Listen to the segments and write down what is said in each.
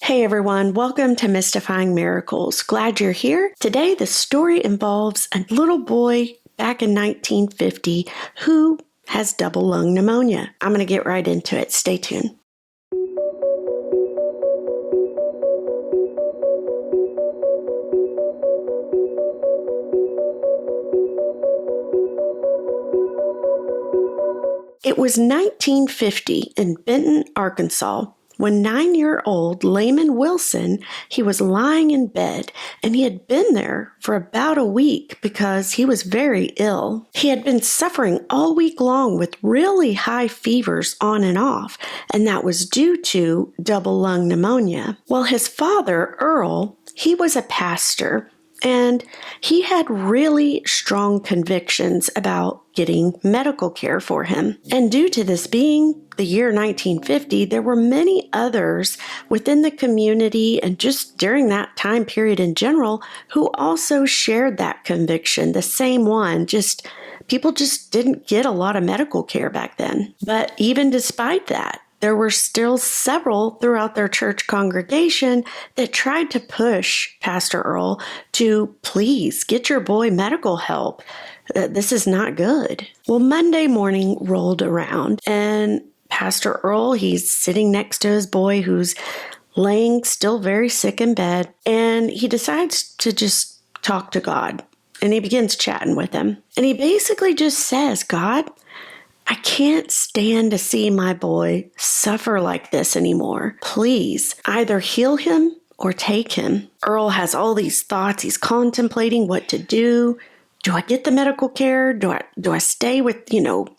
Hey everyone, welcome to Mystifying Miracles. Glad you're here. Today the story involves a little boy back in 1950 who has double lung pneumonia. I'm going to get right into it. Stay tuned. It was 1950 in Benton, Arkansas, when 9-year-old Earl Wilson, he was lying in bed, and he had been there for about a week because he was very ill. He had been suffering all week long with really high fevers on and off, and that was due to double lung pneumonia. Well, his father, Earl, he was a pastor, and he had really strong convictions about getting medical care for him. And due to this being the year 1950, there were many others within the community and just during that time period in general who also shared that conviction, the same one. People just didn't get a lot of medical care back then. But even despite that, there were still several throughout their church congregation that tried to push Pastor Earl to please get your boy medical help. This is not good. Well, Monday morning rolled around and Pastor Earl, he's sitting next to his boy who's laying still very sick in bed, and he decides to just talk to God. And he begins chatting with him. And he basically just says, God, I can't stand to see my boy suffer like this anymore. Please, either heal him or take him. Earl has all these thoughts. He's contemplating what to do. Do I get the medical care? Do I stay with,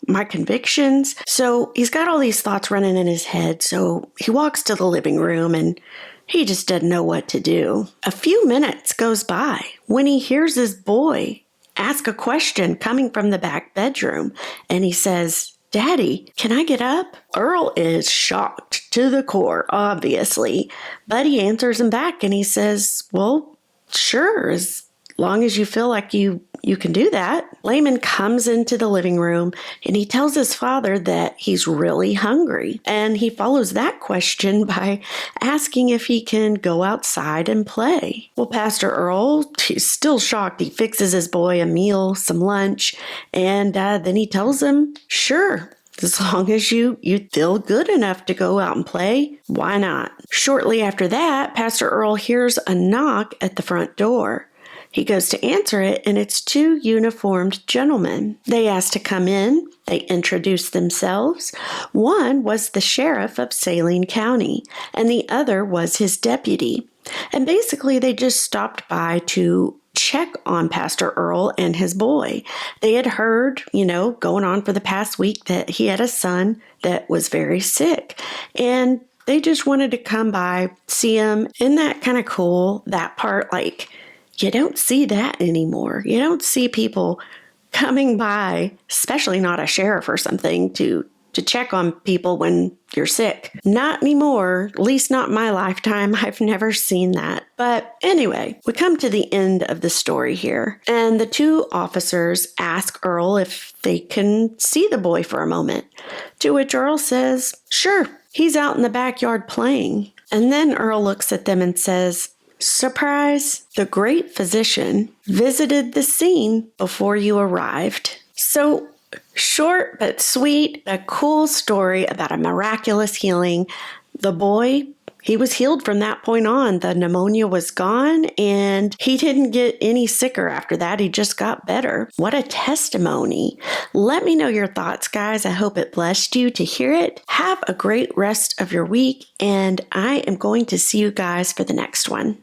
my convictions? So he's got all these thoughts running in his head. So he walks to the living room and he just doesn't know what to do. A few minutes goes by when he hears his boy ask a question coming from the back bedroom, and he says, Daddy, can I get up? Earl is shocked to the core, obviously, but he answers him back and he says, well, sure, as long as you feel like you can do that. Layman comes into the living room and he tells his father that he's really hungry. And he follows that question by asking if he can go outside and play. Well, Pastor Earl, he's still shocked. He fixes his boy a meal, some lunch, and then he tells him, sure, as long as you feel good enough to go out and play, why not? Shortly after that, Pastor Earl hears a knock at the front door. He goes to answer it, and it's two uniformed gentlemen. They ask to come in. They introduce themselves. One was the sheriff of Saline County, and the other was his deputy. And basically, they just stopped by to check on Pastor Earl and his boy. They had heard, going on for the past week that he had a son that was very sick. And they just wanted to come by, see him. Isn't that kind of cool? That part, you don't see that anymore. You don't see people coming by, especially not a sheriff or something, to check on people when you're sick. Not anymore, at least not in my lifetime. I've never seen that. But anyway, we come to the end of the story here. And the two officers ask Earl if they can see the boy for a moment. To which Earl says, sure, he's out in the backyard playing. And then Earl looks at them and says, surprise, the great physician visited the scene before you arrived. So short but sweet, a cool story about a miraculous healing. The boy, he was healed from that point on. The pneumonia was gone and he didn't get any sicker after that. He just got better. What a testimony. Let me know your thoughts, guys. I hope it blessed you to hear it. Have a great rest of your week, and I am going to see you guys for the next one.